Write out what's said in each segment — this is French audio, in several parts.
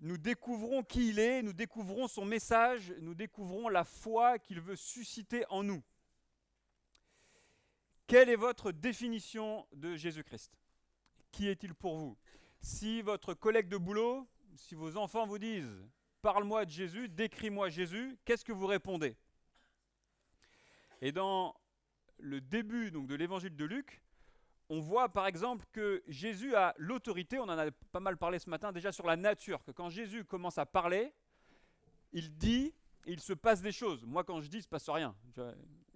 nous découvrons qui il est, nous découvrons son message, nous découvrons la foi qu'il veut susciter en nous. Quelle est votre définition de Jésus-Christ? Qui est-il pour vous? Si votre collègue de boulot, si vos enfants vous disent « Parle-moi de Jésus, décris-moi Jésus », qu'est-ce que vous répondez? Et dans le début donc, de l'évangile de Luc, on voit par exemple que Jésus a l'autorité, on en a pas mal parlé ce matin déjà sur la nature, que quand Jésus commence à parler, il dit, il se passe des choses. Moi quand je dis, il ne se passe rien.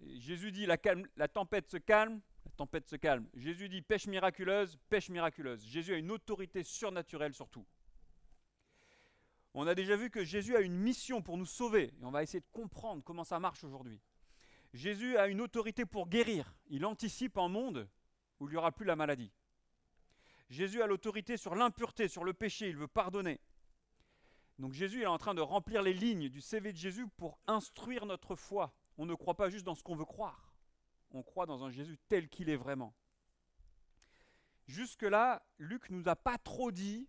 Jésus dit la tempête se calme, la tempête se calme. Jésus dit pêche miraculeuse, pêche miraculeuse. Jésus a une autorité surnaturelle sur tout. On a déjà vu que Jésus a une mission pour nous sauver, et on va essayer de comprendre comment ça marche aujourd'hui. Jésus a une autorité pour guérir. Il anticipe un monde où il n'y aura plus la maladie. Jésus a l'autorité sur l'impureté, sur le péché, il veut pardonner. Donc Jésus est en train de remplir les lignes du CV de Jésus pour instruire notre foi. On ne croit pas juste dans ce qu'on veut croire. On croit dans un Jésus tel qu'il est vraiment. Jusque-là, Luc ne nous a pas trop dit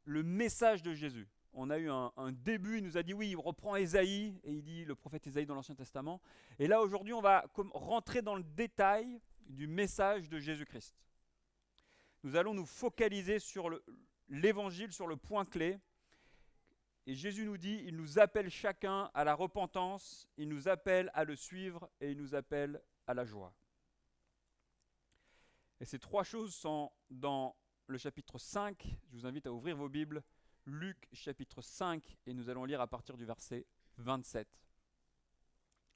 le message de Jésus. On a eu un début, il nous a dit oui, il reprend Ésaïe, et il dit le prophète Ésaïe dans l'Ancien Testament. Et là, aujourd'hui, on va rentrer dans le détail du message de Jésus-Christ. Nous allons nous focaliser sur l'évangile, sur le point clé. Et Jésus nous dit, il nous appelle chacun à la repentance, il nous appelle à le suivre et il nous appelle à la joie. Et ces trois choses sont dans le chapitre 5. Je vous invite à ouvrir vos Bibles. Luc chapitre 5 et nous allons lire à partir du verset 27.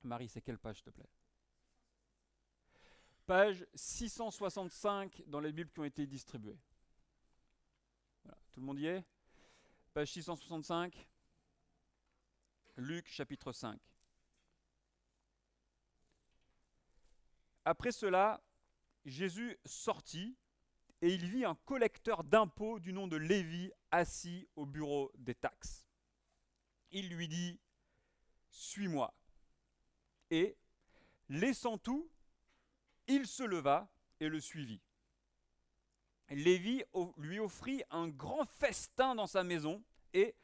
Marie, c'est quelle page, s'il te plaît? Page 665 dans les Bibles qui ont été distribuées. Voilà. Tout le monde y est? Page 665, Luc chapitre 5. Après cela, Jésus sortit et il vit un collecteur d'impôts du nom de Lévi assis au bureau des taxes. Il lui dit « Suis-moi ». Et, laissant tout, il se leva et le suivit. Lévi lui offrit un grand festin dans sa maison et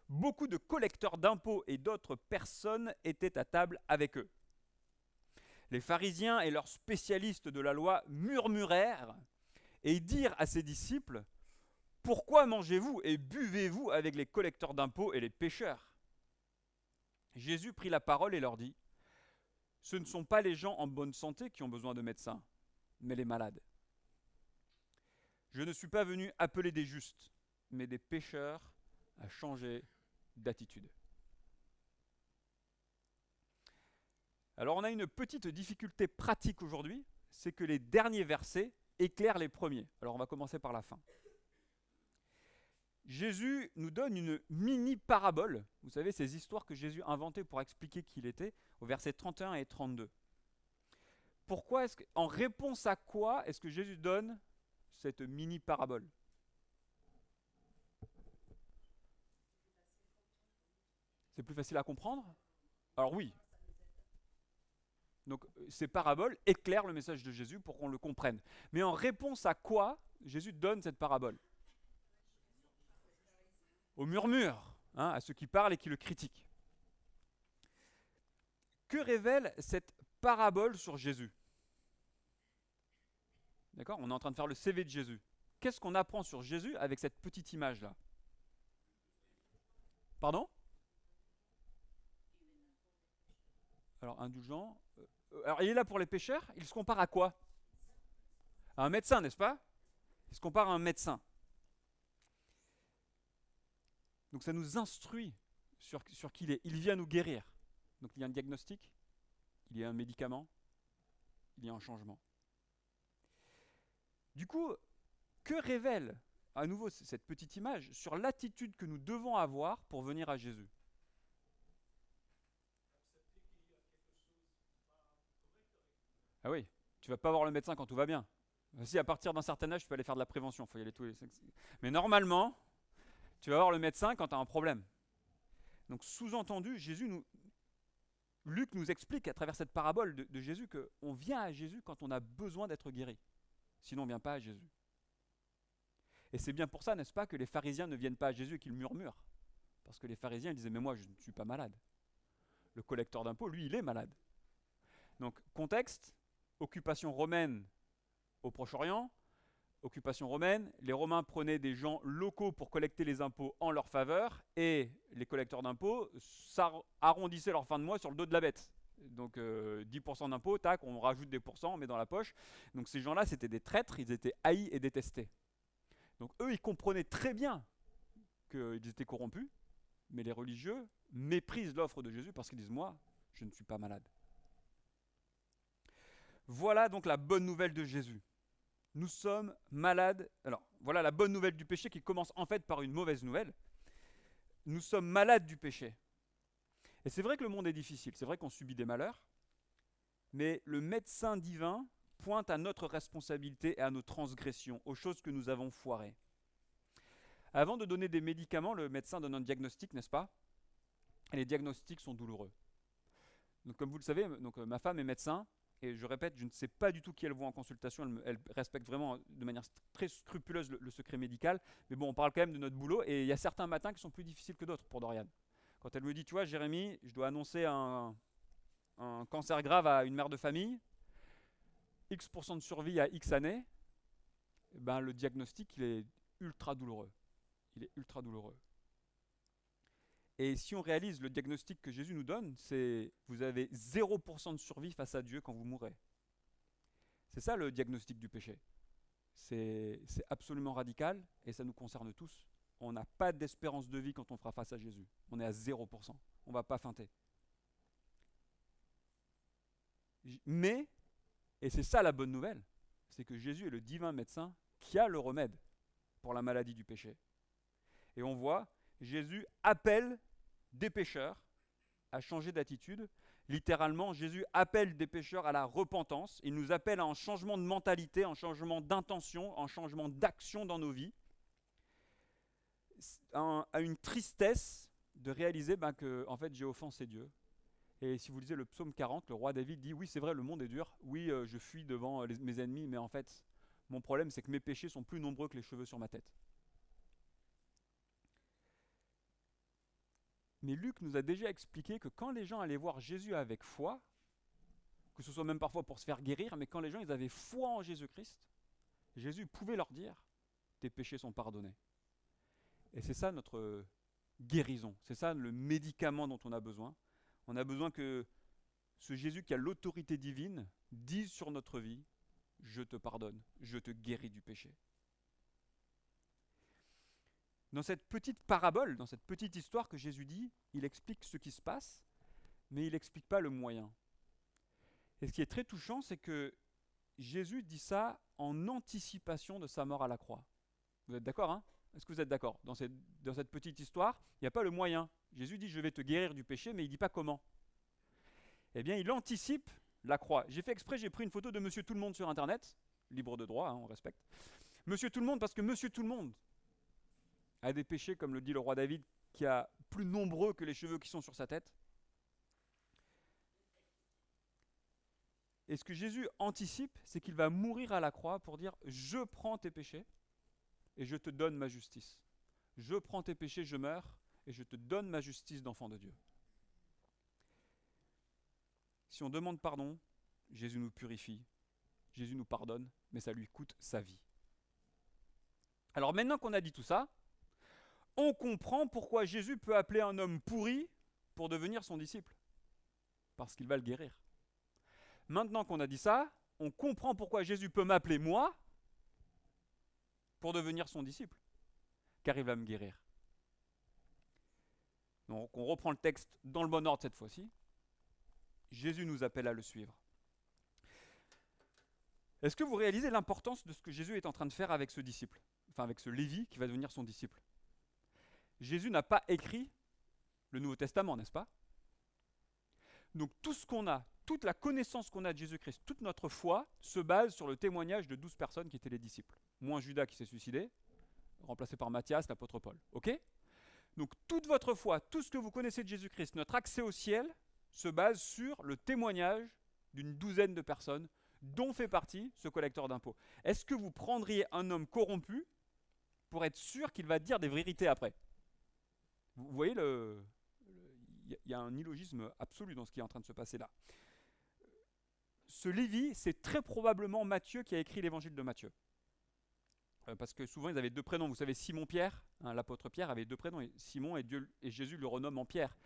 beaucoup de collecteurs d'impôts et d'autres personnes étaient à table avec eux. Les pharisiens et leurs spécialistes de la loi murmurèrent et dirent à ses disciples « Pourquoi mangez-vous et buvez-vous avec les collecteurs d'impôts et les pécheurs ?» Jésus prit la parole et leur dit « Ce ne sont pas les gens en bonne santé qui ont besoin de médecins, mais les malades. Je ne suis pas venu appeler des justes, mais des pécheurs à changer d'attitude. » Alors on a une petite difficulté pratique aujourd'hui, c'est que les derniers versets éclairent les premiers. Alors on va commencer par la fin. Jésus nous donne une mini-parabole, vous savez, ces histoires que Jésus inventait pour expliquer qui il était, au verset 31 et 32. Pourquoi en réponse à quoi est-ce que Jésus donne cette mini-parabole? C'est plus facile à comprendre? Alors oui. Donc ces paraboles éclairent le message de Jésus pour qu'on le comprenne. Mais en réponse à quoi Jésus donne cette parabole? Au murmure, à ceux qui parlent et qui le critiquent. Que révèle cette parabole sur Jésus? D'accord? On est en train de faire le CV de Jésus. Qu'est-ce qu'on apprend sur Jésus avec cette petite image-là? Pardon? Alors, indulgent. Alors, il est là pour les pécheurs. Il se compare à quoi? À un médecin, n'est-ce pas? Il se compare à un médecin. Donc, ça nous instruit sur qui il est. Il vient nous guérir. Donc, il y a un diagnostic, il y a un médicament, il y a un changement. Du coup, que révèle à nouveau cette petite image sur l'attitude que nous devons avoir pour venir à Jésus? Ah oui, tu vas pas voir le médecin quand tout va bien. Si à partir d'un certain âge, tu peux aller faire de la prévention, il faut y aller tous les 5. Mais normalement, tu vas voir le médecin quand tu as un problème. Donc sous-entendu, Luc nous explique à travers cette parabole de Jésus qu'on vient à Jésus quand on a besoin d'être guéri. Sinon, on ne vient pas à Jésus. Et c'est bien pour ça, n'est-ce pas, que les pharisiens ne viennent pas à Jésus et qu'ils murmurent. Parce que les pharisiens ils disaient, mais moi je ne suis pas malade. Le collecteur d'impôts, lui, il est malade. Donc, contexte, occupation romaine au Proche-Orient, occupation romaine, les Romains prenaient des gens locaux pour collecter les impôts en leur faveur, et les collecteurs d'impôts arrondissaient leur fin de mois sur le dos de la bête. Donc 10% d'impôts, tac, on rajoute des pourcents, on met dans la poche. Donc ces gens-là, c'était des traîtres, ils étaient haïs et détestés. Donc eux, ils comprenaient très bien qu'ils étaient corrompus, mais les religieux méprisent l'offre de Jésus parce qu'ils disent, moi, je ne suis pas malade. Voilà donc la bonne nouvelle de Jésus. Nous sommes malades. Alors, voilà la bonne nouvelle du péché qui commence en fait par une mauvaise nouvelle. Nous sommes malades du péché. Et c'est vrai que le monde est difficile, c'est vrai qu'on subit des malheurs, mais le médecin divin pointe à notre responsabilité et à nos transgressions, aux choses que nous avons foirées. Avant de donner des médicaments, le médecin donne un diagnostic, n'est-ce pas? Et les diagnostics sont douloureux. Donc, comme vous le savez, ma femme est médecin, et je répète, je ne sais pas du tout qui elle voit en consultation, elle respecte vraiment de manière très scrupuleuse le secret médical, mais bon, on parle quand même de notre boulot, et il y a certains matins qui sont plus difficiles que d'autres pour Dorian. Quand elle me dit, tu vois, Jérémy, je dois annoncer un cancer grave à une mère de famille, X% de survie à X années, ben, le diagnostic, il est ultra douloureux. Il est ultra douloureux. Et si on réalise le diagnostic que Jésus nous donne, c'est vous avez 0% de survie face à Dieu quand vous mourrez. C'est ça le diagnostic du péché. C'est absolument radical et ça nous concerne tous. On n'a pas d'espérance de vie quand on fera face à Jésus. On est à 0%. On ne va pas feinter. Mais, et c'est ça la bonne nouvelle, c'est que Jésus est le divin médecin qui a le remède pour la maladie du péché. Et on voit, Jésus appelle des pécheurs à changer d'attitude. Littéralement, Jésus appelle des pécheurs à la repentance. Il nous appelle à un changement de mentalité, un changement d'intention, un changement d'action dans nos vies. À une tristesse de réaliser que en fait, j'ai offensé Dieu. Et si vous lisez le psaume 40, le roi David dit, oui, c'est vrai, le monde est dur. Oui, je fuis devant mes ennemis, mais en fait, mon problème, c'est que mes péchés sont plus nombreux que les cheveux sur ma tête. Mais Luc nous a déjà expliqué que quand les gens allaient voir Jésus avec foi, que ce soit même parfois pour se faire guérir, mais quand les gens ils avaient foi en Jésus-Christ, Jésus pouvait leur dire, tes péchés sont pardonnés. Et c'est ça notre guérison, c'est ça le médicament dont on a besoin. On a besoin que ce Jésus qui a l'autorité divine dise sur notre vie, je te pardonne, je te guéris du péché. Dans cette petite parabole, dans cette petite histoire que Jésus dit, il explique ce qui se passe, mais il n'explique pas le moyen. Et ce qui est très touchant, c'est que Jésus dit ça en anticipation de sa mort à la croix. Vous êtes d'accord, hein? Est-ce que vous êtes d'accord? Dans cette petite histoire, il n'y a pas le moyen. Jésus dit, je vais te guérir du péché, mais il ne dit pas comment. Eh bien, il anticipe la croix. J'ai fait exprès, j'ai pris une photo de Monsieur Tout-le-Monde sur Internet, libre de droit, hein, on respecte. Monsieur Tout-le-Monde, parce que Monsieur Tout-le-Monde a des péchés, comme le dit le roi David, qui a plus nombreux que les cheveux qui sont sur sa tête. Et ce que Jésus anticipe, c'est qu'il va mourir à la croix pour dire « Je prends tes péchés et je te donne ma justice. Je prends tes péchés, je meurs et je te donne ma justice d'enfant de Dieu. » Si on demande pardon, Jésus nous purifie, Jésus nous pardonne, mais ça lui coûte sa vie. Alors maintenant qu'on a dit tout ça, on comprend pourquoi Jésus peut appeler un homme pourri pour devenir son disciple. Parce qu'il va le guérir. Maintenant qu'on a dit ça, on comprend pourquoi Jésus peut m'appeler moi pour devenir son disciple. Car il va me guérir. Donc on reprend le texte dans le bon ordre cette fois-ci. Jésus nous appelle à le suivre. Est-ce que vous réalisez l'importance de ce que Jésus est en train de faire avec ce disciple? Enfin avec ce Lévi qui va devenir son disciple. Jésus n'a pas écrit le Nouveau Testament, n'est-ce pas? Donc tout ce qu'on a, toute la connaissance qu'on a de Jésus-Christ, toute notre foi se base sur le témoignage de 12 personnes qui étaient les disciples. Moins Judas qui s'est suicidé, remplacé par Matthias, l'apôtre Paul. Ok? Donc toute votre foi, tout ce que vous connaissez de Jésus-Christ, notre accès au ciel se base sur le témoignage d'une douzaine de personnes dont fait partie ce collecteur d'impôts. Est-ce que vous prendriez un homme corrompu pour être sûr qu'il va dire des vérités après. Vous voyez, il y a un illogisme absolu dans ce qui est en train de se passer là. Ce Lévi, c'est très probablement Matthieu qui a écrit l'évangile de Matthieu. Parce que souvent, ils avaient deux prénoms. Vous savez, Simon-Pierre, hein, l'apôtre Pierre avait deux prénoms, et Simon et Jésus le renomme en Pierre.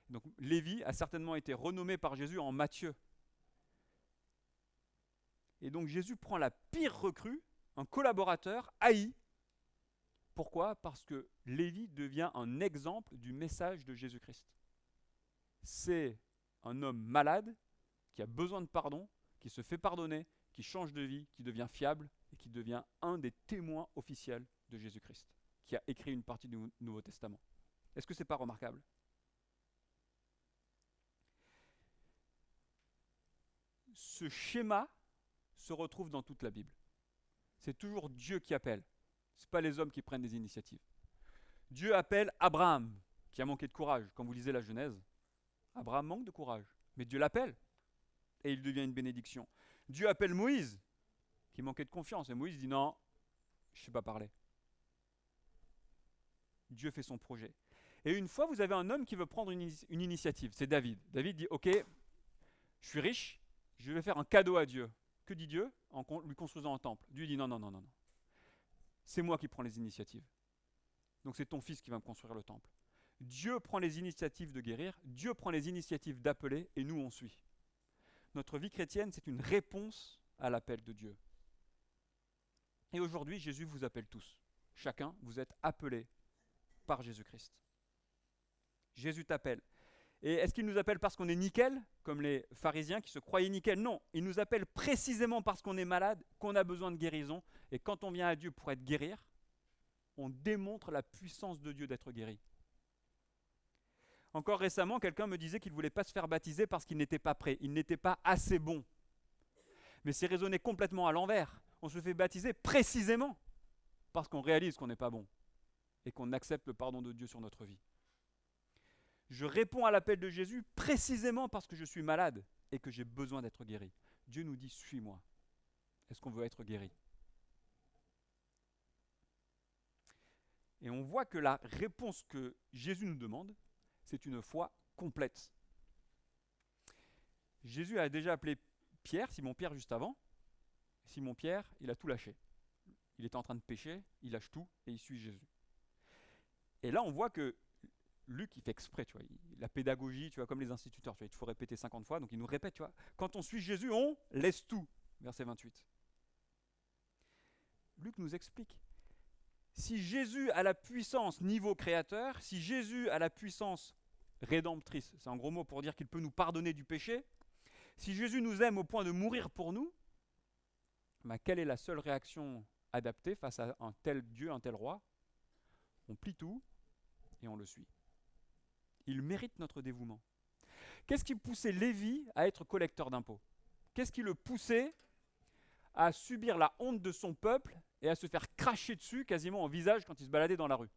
Donc Lévi a certainement été renommé par Jésus en Matthieu. Et donc Jésus prend la pire recrue, un collaborateur haï. Pourquoi ? Parce que Lévi devient un exemple du message de Jésus-Christ. C'est un homme malade, qui a besoin de pardon, qui se fait pardonner, qui change de vie, qui devient fiable et qui devient un des témoins officiels de Jésus-Christ, qui a écrit une partie du Nouveau Testament. Est-ce que ce n'est pas remarquable ? Ce schéma se retrouve dans toute la Bible. C'est toujours Dieu qui appelle. Ce n'est pas les hommes qui prennent des initiatives. Dieu appelle Abraham, qui a manqué de courage. Quand vous lisez la Genèse, Abraham manque de courage, mais Dieu l'appelle, et il devient une bénédiction. Dieu appelle Moïse, qui manquait de confiance, et Moïse dit non, je ne sais pas parler. Dieu fait son projet. Et une fois, vous avez un homme qui veut prendre une initiative, c'est David. David dit, ok, je suis riche, je vais faire un cadeau à Dieu. Que dit Dieu ? En lui construisant un temple. Dieu dit non, non, non, non, non. C'est moi qui prends les initiatives. Donc c'est ton fils qui va me construire le temple. Dieu prend les initiatives de guérir, Dieu prend les initiatives d'appeler, et nous on suit. Notre vie chrétienne, c'est une réponse à l'appel de Dieu. Et aujourd'hui, Jésus vous appelle tous. Chacun, vous êtes appelés par Jésus-Christ. Jésus t'appelle. Et est-ce qu'il nous appelle parce qu'on est nickel, comme les pharisiens qui se croyaient nickel ? Non, il nous appelle précisément parce qu'on est malade, qu'on a besoin de guérison. Et quand on vient à Dieu pour être guérir, on démontre la puissance de Dieu d'être guéri. Encore récemment, quelqu'un me disait qu'il ne voulait pas se faire baptiser parce qu'il n'était pas prêt, il n'était pas assez bon. Mais c'est raisonné complètement à l'envers. On se fait baptiser précisément parce qu'on réalise qu'on n'est pas bon et qu'on accepte le pardon de Dieu sur notre vie. Je réponds à l'appel de Jésus précisément parce que je suis malade et que j'ai besoin d'être guéri. Dieu nous dit, suis-moi. Est-ce qu'on veut être guéri ? Et on voit que la réponse que Jésus nous demande, c'est une foi complète. Jésus a déjà appelé Pierre, Simon-Pierre juste avant. Simon-Pierre, il a tout lâché. Il était en train de pécher, il lâche tout et il suit Jésus. Et là, on voit que Luc, il fait exprès, tu vois, la pédagogie, tu vois, comme les instituteurs, tu vois, il faut répéter 50 fois, donc il nous répète, tu vois, quand on suit Jésus, on laisse tout, verset 28. Luc nous explique, si Jésus a la puissance niveau créateur, si Jésus a la puissance rédemptrice, c'est un gros mot pour dire qu'il peut nous pardonner du péché, si Jésus nous aime au point de mourir pour nous, bah, quelle est la seule réaction adaptée face à un tel Dieu, un tel roi ? On plie tout et on le suit. Il mérite notre dévouement. Qu'est-ce qui poussait Lévi à être collecteur d'impôts ? Qu'est-ce qui le poussait à subir la honte de son peuple et à se faire cracher dessus quasiment en visage quand il se baladait dans la rue ?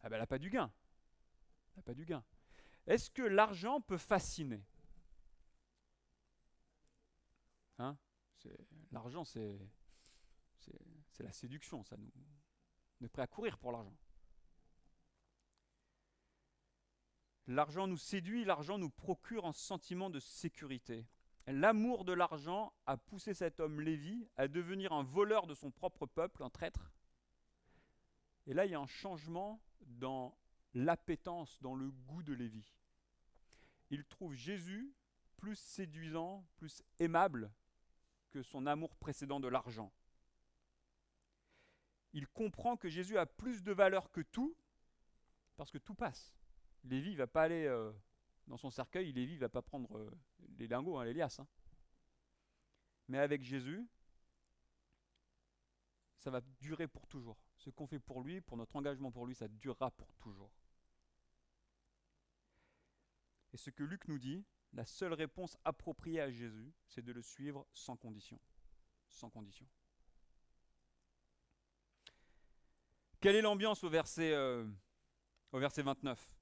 Ah ben, elle n'a pas du gain. Elle n'a pas du gain. Est-ce que l'argent peut fasciner ? Hein ? L'argent, c'est la séduction. Ça nous, on est prêt à courir pour l'argent. L'argent nous séduit, l'argent nous procure un sentiment de sécurité. L'amour de l'argent a poussé cet homme Lévi à devenir un voleur de son propre peuple, un traître. Et là, il y a un changement dans l'appétence, dans le goût de Lévi. Il trouve Jésus plus séduisant, plus aimable que son amour précédent de l'argent. Il comprend que Jésus a plus de valeur que tout, parce que tout passe. Lévi ne va pas aller dans son cercueil, Lévi ne va pas prendre les lingots, hein, les liasses. Hein. Mais avec Jésus, ça va durer pour toujours. Ce qu'on fait pour lui, pour notre engagement pour lui, ça durera pour toujours. Et ce que Luc nous dit, la seule réponse appropriée à Jésus, c'est de le suivre sans condition. Sans condition. Quelle est l'ambiance au verset 29 ?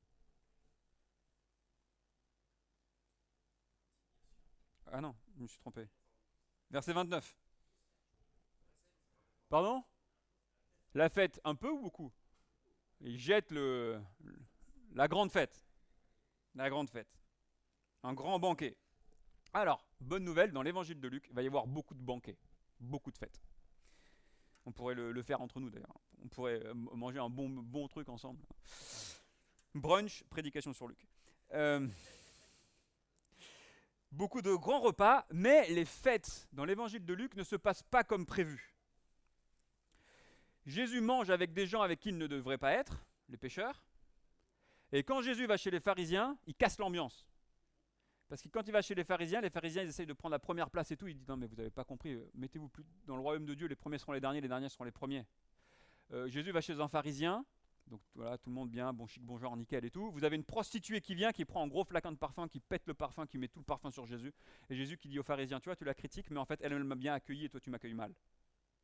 Ah non, je me suis trompé. Verset 29. Pardon? La fête, un peu ou beaucoup? Ils jettent la grande fête. La grande fête. Un grand banquet. Alors, bonne nouvelle, dans l'évangile de Luc, il va y avoir beaucoup de banquets, beaucoup de fêtes. On pourrait le faire entre nous d'ailleurs. On pourrait manger un bon truc ensemble. Brunch, prédication sur Luc. Beaucoup de grands repas, mais les fêtes dans l'évangile de Luc ne se passent pas comme prévu. Jésus mange avec des gens avec qui il ne devrait pas être, les pécheurs. Et quand Jésus va chez les pharisiens, il casse l'ambiance. Parce que quand il va chez les pharisiens ils essayent de prendre la première place et tout. Il dit non mais vous n'avez pas compris, mettez-vous plus dans le royaume de Dieu, les premiers seront les derniers seront les premiers. Jésus va chez un pharisien, donc voilà, tout le monde bien, bon chic, bonjour, nickel et tout. Vous avez une prostituée qui vient, qui prend un gros flacon de parfum, qui pète le parfum, qui met tout le parfum sur Jésus. Et Jésus qui dit aux pharisiens, tu vois, tu la critiques, mais en fait elle m'a bien accueilli et toi tu m'accueilles mal.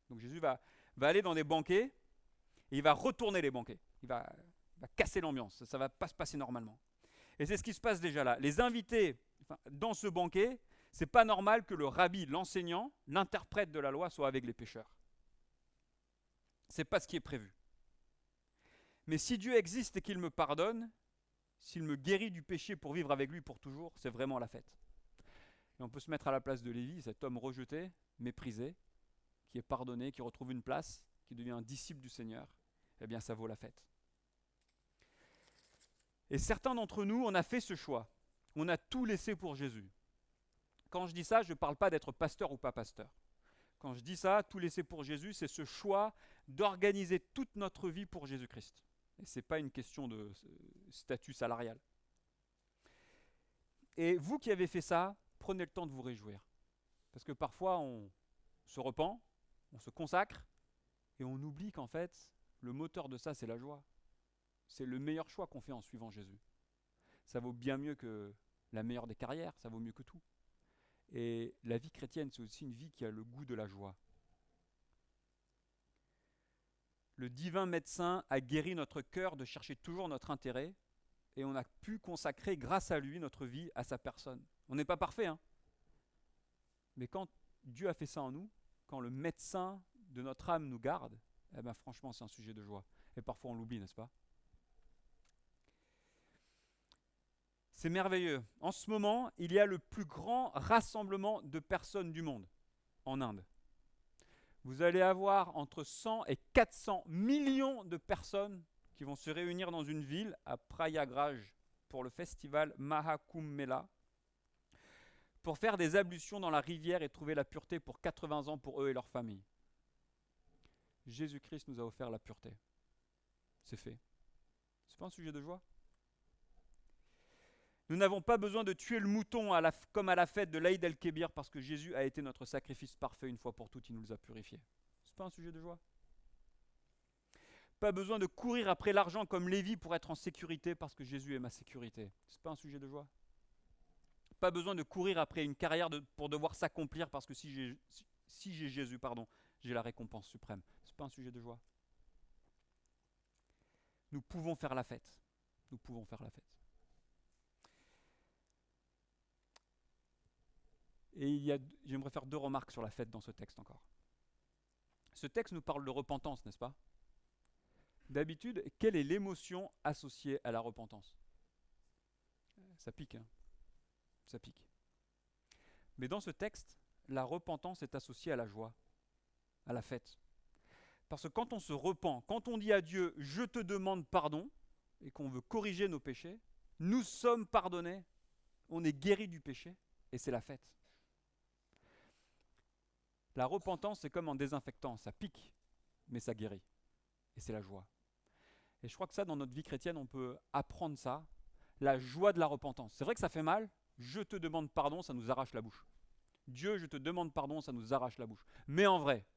Donc Jésus va aller dans des banquets et il va retourner les banquets. Il va casser l'ambiance, ça ne va pas se passer normalement. Et c'est ce qui se passe déjà là. Les invités dans ce banquet, c'est pas normal que le rabbi, l'enseignant, l'interprète de la loi soit avec les pécheurs. C'est pas ce qui est prévu. Mais si Dieu existe et qu'il me pardonne, s'il me guérit du péché pour vivre avec lui pour toujours, c'est vraiment la fête. Et on peut se mettre à la place de Lévi, cet homme rejeté, méprisé, qui est pardonné, qui retrouve une place, qui devient un disciple du Seigneur. Eh bien, ça vaut la fête. Et certains d'entre nous, on a fait ce choix. On a tout laissé pour Jésus. Quand je dis ça, je ne parle pas d'être pasteur ou pas pasteur. Quand je dis ça, tout laisser pour Jésus, c'est ce choix d'organiser toute notre vie pour Jésus-Christ. Et ce n'est pas une question de statut salarial. Et vous qui avez fait ça, prenez le temps de vous réjouir. Parce que parfois, on se repent, on se consacre, et on oublie qu'en fait, le moteur de ça, c'est la joie. C'est le meilleur choix qu'on fait en suivant Jésus. Ça vaut bien mieux que la meilleure des carrières, ça vaut mieux que tout. Et la vie chrétienne, c'est aussi une vie qui a le goût de la joie. Le divin médecin a guéri notre cœur de chercher toujours notre intérêt, et on a pu consacrer grâce à lui notre vie à sa personne. On n'est pas parfait, hein. Mais quand Dieu a fait ça en nous, quand le médecin de notre âme nous garde, eh ben franchement c'est un sujet de joie. Et parfois on l'oublie, n'est-ce pas? C'est merveilleux. En ce moment, il y a le plus grand rassemblement de personnes du monde, en Inde. Vous allez avoir entre 100 et 400 millions de personnes qui vont se réunir dans une ville, à Prayagraj, pour le festival Mahakumbh Mela, pour faire des ablutions dans la rivière et trouver la pureté pour 80 ans pour eux et leurs familles. Jésus-Christ nous a offert la pureté. C'est fait. C'est pas un sujet de joie? Nous n'avons pas besoin de tuer le mouton comme à la fête de l'Aïd el-Kébir parce que Jésus a été notre sacrifice parfait une fois pour toutes, il nous a purifiés. C'est pas un sujet de joie? Pas besoin de courir après l'argent comme Lévi pour être en sécurité parce que Jésus est ma sécurité. C'est pas un sujet de joie? Pas besoin de courir après une carrière pour devoir s'accomplir parce que si j'ai Jésus, j'ai la récompense suprême. C'est pas un sujet de joie? Nous pouvons faire la fête. Nous pouvons faire la fête. Et j'aimerais faire 2 remarques sur la fête dans ce texte encore. Ce texte nous parle de repentance, n'est-ce pas? D'habitude, quelle est l'émotion associée à la repentance? Ça pique, hein? Ça pique. Mais dans ce texte, la repentance est associée à la joie, à la fête. Parce que quand on se repent, quand on dit à Dieu « je te demande pardon » et qu'on veut corriger nos péchés, nous sommes pardonnés, on est guéris du péché et c'est la fête. La repentance, c'est comme un désinfectant, ça pique, mais ça guérit. Et c'est la joie. Et je crois que ça, dans notre vie chrétienne, on peut apprendre ça, la joie de la repentance. C'est vrai que ça fait mal, je te demande pardon, ça nous arrache la bouche. Dieu, je te demande pardon, ça nous arrache la bouche. Mais en vrai,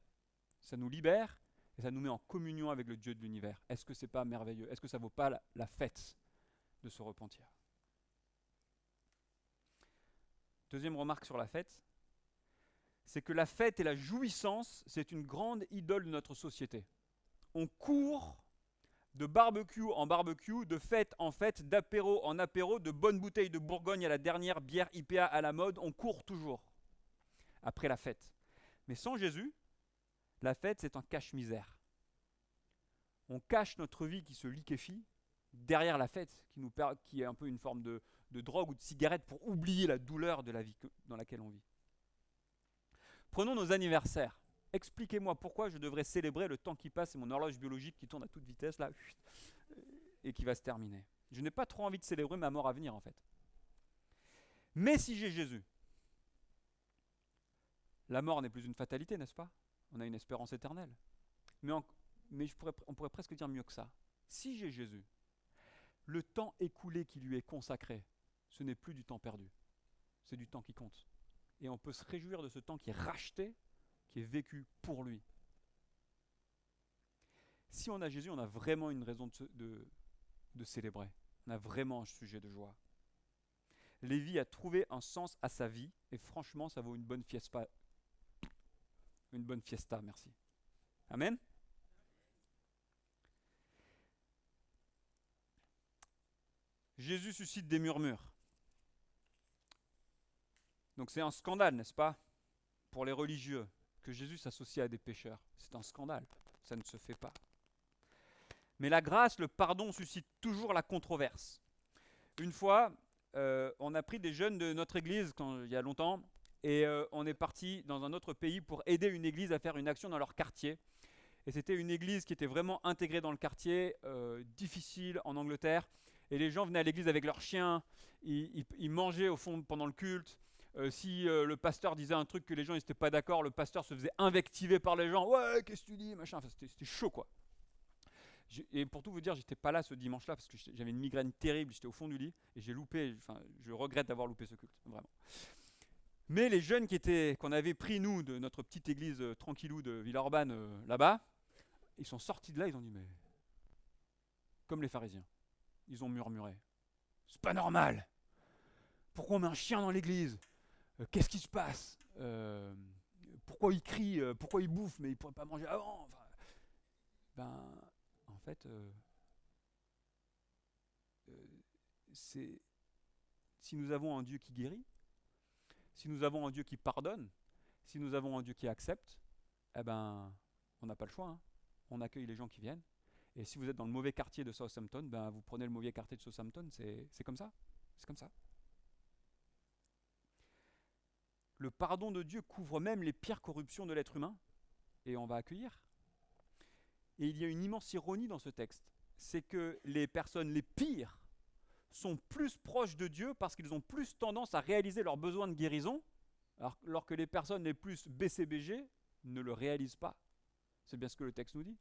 ça nous libère et ça nous met en communion avec le Dieu de l'univers. Est-ce que c'est pas merveilleux? Est-ce que ça vaut pas la fête de se repentir? Deuxième remarque sur la fête, c'est que la fête et la jouissance, c'est une grande idole de notre société. On court de barbecue en barbecue, de fête en fête, d'apéro en apéro, de bonnes bouteilles de Bourgogne à la dernière bière IPA à la mode, on court toujours après la fête. Mais sans Jésus, La fête, c'est un cache-misère. On cache notre vie qui se liquéfie derrière la fête, qui est un peu une forme de drogue ou de cigarette pour oublier la douleur de la vie dans laquelle on vit. Prenons nos anniversaires. Expliquez-moi pourquoi je devrais célébrer le temps qui passe et mon horloge biologique qui tourne à toute vitesse là et qui va se terminer. Je n'ai pas trop envie de célébrer ma mort à venir en fait. Mais si j'ai Jésus, la mort n'est plus une fatalité, n'est-ce pas? On a une espérance éternelle. Mais on pourrait presque dire mieux que ça. Si j'ai Jésus, le temps écoulé qui lui est consacré, ce n'est plus du temps perdu. C'est du temps qui compte. Et on peut se réjouir de ce temps qui est racheté, qui est vécu pour lui. Si on a Jésus, on a vraiment une raison de célébrer. On a vraiment un sujet de joie. Lévi a trouvé un sens à sa vie, et franchement, ça vaut une bonne fiesta. Une bonne fiesta, merci. Amen. Jésus suscite des murmures. Donc c'est un scandale, n'est-ce pas, pour les religieux, que Jésus s'associe à des pécheurs. C'est un scandale, ça ne se fait pas. Mais la grâce, le pardon suscite toujours la controverse. Une fois, on a pris des jeunes de notre église, il y a longtemps, et on est parti dans un autre pays pour aider une église à faire une action dans leur quartier. Et c'était une église qui était vraiment intégrée dans le quartier, difficile en Angleterre. Et les gens venaient à l'église avec leurs chiens, ils mangeaient au fond pendant le culte. Si le pasteur disait un truc que les gens n'étaient pas d'accord, le pasteur se faisait invectiver par les gens. Ouais, qu'est-ce que tu dis, machin. Enfin, c'était chaud, quoi. Et pour tout vous dire, j'étais pas là ce dimanche-là parce que j'avais une migraine terrible, j'étais au fond du lit et je regrette d'avoir loupé ce culte, vraiment. Mais les jeunes qu'on avait pris, nous, de notre petite église tranquillou de Villeurbanne, là-bas, ils sont sortis de là, ils ont dit, mais comme les pharisiens, ils ont murmuré. C'est pas normal. Pourquoi on met un chien dans l'église? Qu'est-ce qui se passe? Pourquoi il crie? Pourquoi il bouffe? Mais il pourrait pas manger avant. Enfin, en fait, si nous avons un Dieu qui guérit, si nous avons un Dieu qui pardonne, si nous avons un Dieu qui accepte, eh ben, on n'a pas le choix. Hein. On accueille les gens qui viennent. Et si vous êtes dans le mauvais quartier de Southampton, ben, vous prenez le mauvais quartier de Southampton. C'est comme ça. C'est comme ça. Le pardon de Dieu couvre même les pires corruptions de l'être humain. Et on va accueillir. Et il y a une immense ironie dans ce texte. C'est que les personnes les pires sont plus proches de Dieu parce qu'ils ont plus tendance à réaliser leurs besoins de guérison, alors que les personnes les plus BCBG ne le réalisent pas. C'est bien ce que le texte nous dit.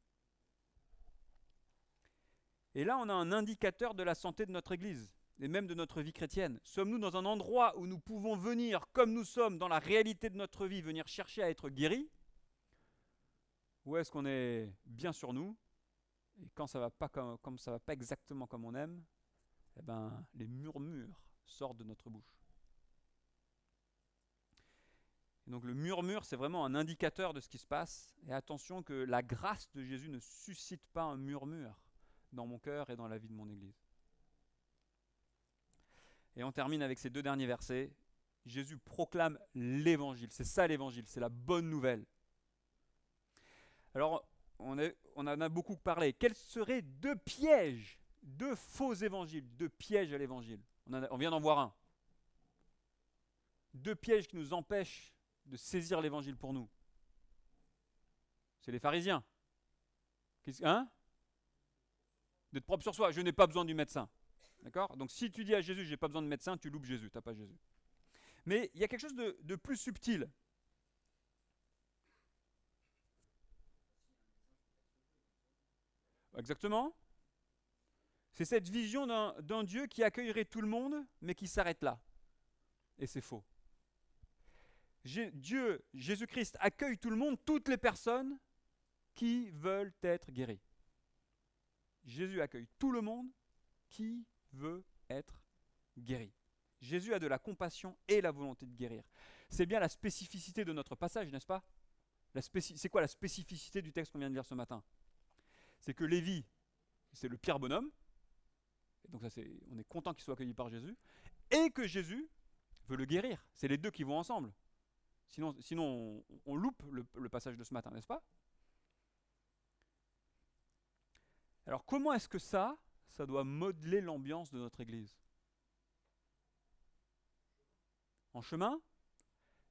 Et là, on a un indicateur de la santé de notre Église, et même de notre vie chrétienne. Sommes-nous dans un endroit où nous pouvons venir, comme nous sommes, dans la réalité de notre vie, venir chercher à être guéris? Ou est-ce qu'on est bien sur nous, et quand ça ne va pas comme ça va pas exactement comme on aime, eh ben, les murmures sortent de notre bouche. Et donc le murmure, c'est vraiment un indicateur de ce qui se passe. Et attention que la grâce de Jésus ne suscite pas un murmure dans mon cœur et dans la vie de mon Église. Et on termine avec ces deux derniers versets. Jésus proclame l'Évangile. C'est ça l'Évangile, c'est la bonne nouvelle. Alors, on en a beaucoup parlé. Quels seraient deux pièges, deux faux évangiles, deux pièges à l'Évangile? On vient d'en voir un. Deux pièges qui nous empêchent de saisir l'Évangile pour nous. C'est les pharisiens. Hein? D'être propre sur soi, je n'ai pas besoin du médecin. D'accord? Donc si tu dis à Jésus, je n'ai pas besoin de médecin, tu loupes Jésus, tu n'as pas Jésus. Mais il y a quelque chose de plus subtil. Exactement. C'est cette vision d'un Dieu qui accueillerait tout le monde, mais qui s'arrête là. Et c'est faux. Dieu, Jésus-Christ, accueille tout le monde, toutes les personnes qui veulent être guéries. Jésus accueille tout le monde qui veut être guéri. Jésus a de la compassion et la volonté de guérir. C'est bien la spécificité de notre passage, n'est-ce pas? C'est quoi la spécificité du texte qu'on vient de lire ce matin? C'est que Lévi, c'est le pire bonhomme, et donc on est content qu'il soit accueilli par Jésus, et que Jésus veut le guérir. C'est les deux qui vont ensemble. Sinon on loupe le passage de ce matin, n'est-ce pas? Alors comment est-ce que ça doit modeler l'ambiance de notre Église? En chemin,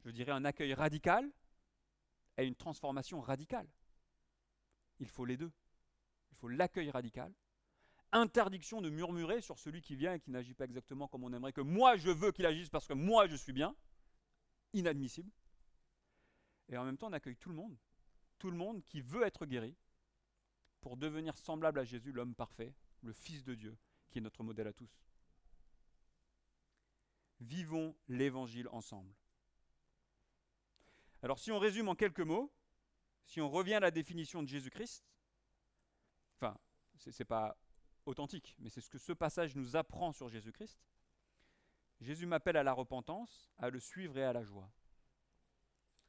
je dirais un accueil radical et une transformation radicale. Il faut les deux. Il faut l'accueil radical, interdiction de murmurer sur celui qui vient et qui n'agit pas exactement comme on aimerait que moi je veux qu'il agisse parce que moi je suis bien, inadmissible. Et en même temps on accueille tout le monde qui veut être guéri pour devenir semblable à Jésus, l'homme parfait, le Fils de Dieu, qui est notre modèle à tous. Vivons l'évangile ensemble. Alors si on résume en quelques mots, si on revient à la définition de Jésus-Christ, enfin, c'est pas authentique, mais c'est ce que ce passage nous apprend sur Jésus-Christ. Jésus m'appelle à la repentance, à le suivre et à la joie.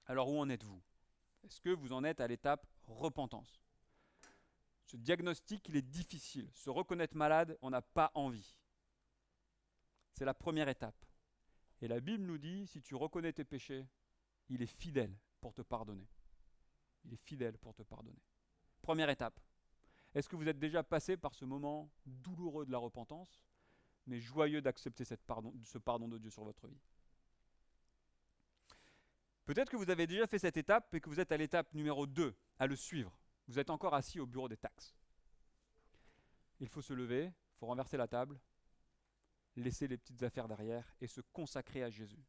Alors où en êtes-vous? Est-ce que vous en êtes à l'étape repentance? Ce diagnostic, il est difficile. Se reconnaître malade, on n'a pas envie. C'est la première étape. Et la Bible nous dit, si tu reconnais tes péchés, il est fidèle pour te pardonner. Il est fidèle pour te pardonner. Première étape. Est-ce que vous êtes déjà passé par ce moment douloureux de la repentance, mais joyeux d'accepter ce pardon de Dieu sur votre vie? Peut-être que vous avez déjà fait cette étape et que vous êtes à l'étape numéro 2, à le suivre. Vous êtes encore assis au bureau des taxes. Il faut se lever, il faut renverser la table, laisser les petites affaires derrière et se consacrer à Jésus.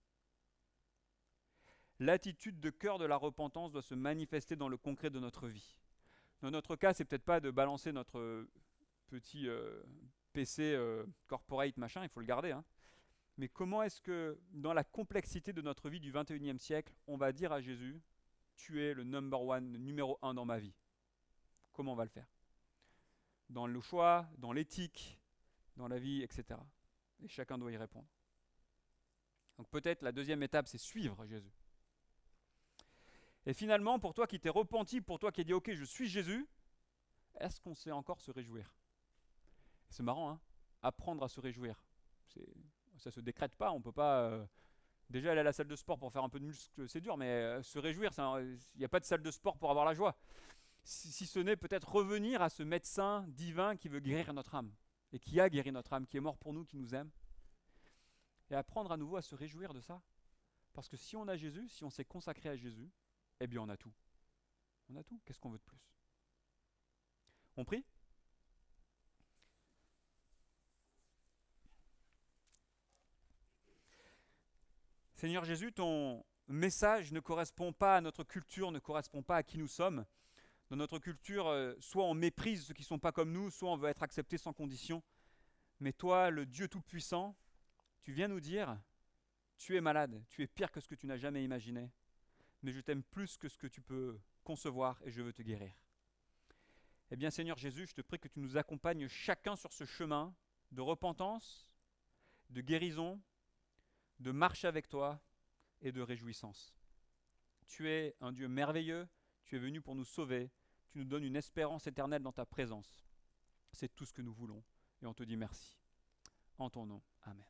L'attitude de cœur de la repentance doit se manifester dans le concret de notre vie. Dans notre cas, c'est peut-être pas de balancer notre petit PC corporate machin, il faut le garder. Hein. Mais comment est-ce que, dans la complexité de notre vie du 21e siècle, on va dire à Jésus, tu es le numéro 1 dans ma vie? Comment on va le faire? Dans le choix, dans l'éthique, dans la vie, etc. Et chacun doit y répondre. Donc peut-être la deuxième étape, c'est suivre Jésus. Et finalement, pour toi qui t'es repenti, pour toi qui as dit « Ok, je suis Jésus », est-ce qu'on sait encore se réjouir? C'est marrant, hein? Apprendre à se réjouir. Ça ne se décrète pas, on ne peut pas... déjà aller à la salle de sport pour faire un peu de muscle, c'est dur, mais se réjouir, il n'y a pas de salle de sport pour avoir la joie. Si ce n'est peut-être revenir à ce médecin divin qui veut guérir notre âme, et qui a guéri notre âme, qui est mort pour nous, qui nous aime, et apprendre à nouveau à se réjouir de ça. Parce que si on a Jésus, si on s'est consacré à Jésus, eh bien on a tout. On a tout, qu'est-ce qu'on veut de plus? On prie? Seigneur Jésus, ton message ne correspond pas à notre culture, ne correspond pas à qui nous sommes. Dans notre culture, soit on méprise ceux qui ne sont pas comme nous, soit on veut être accepté sans condition. Mais toi, le Dieu Tout-Puissant, tu viens nous dire, tu es malade, tu es pire que ce que tu n'as jamais imaginé, mais je t'aime plus que ce que tu peux concevoir et je veux te guérir. Eh bien Seigneur Jésus, je te prie que tu nous accompagnes chacun sur ce chemin de repentance, de guérison, de marche avec toi et de réjouissance. Tu es un Dieu merveilleux, tu es venu pour nous sauver, tu nous donnes une espérance éternelle dans ta présence. C'est tout ce que nous voulons et on te dit merci. En ton nom, amen.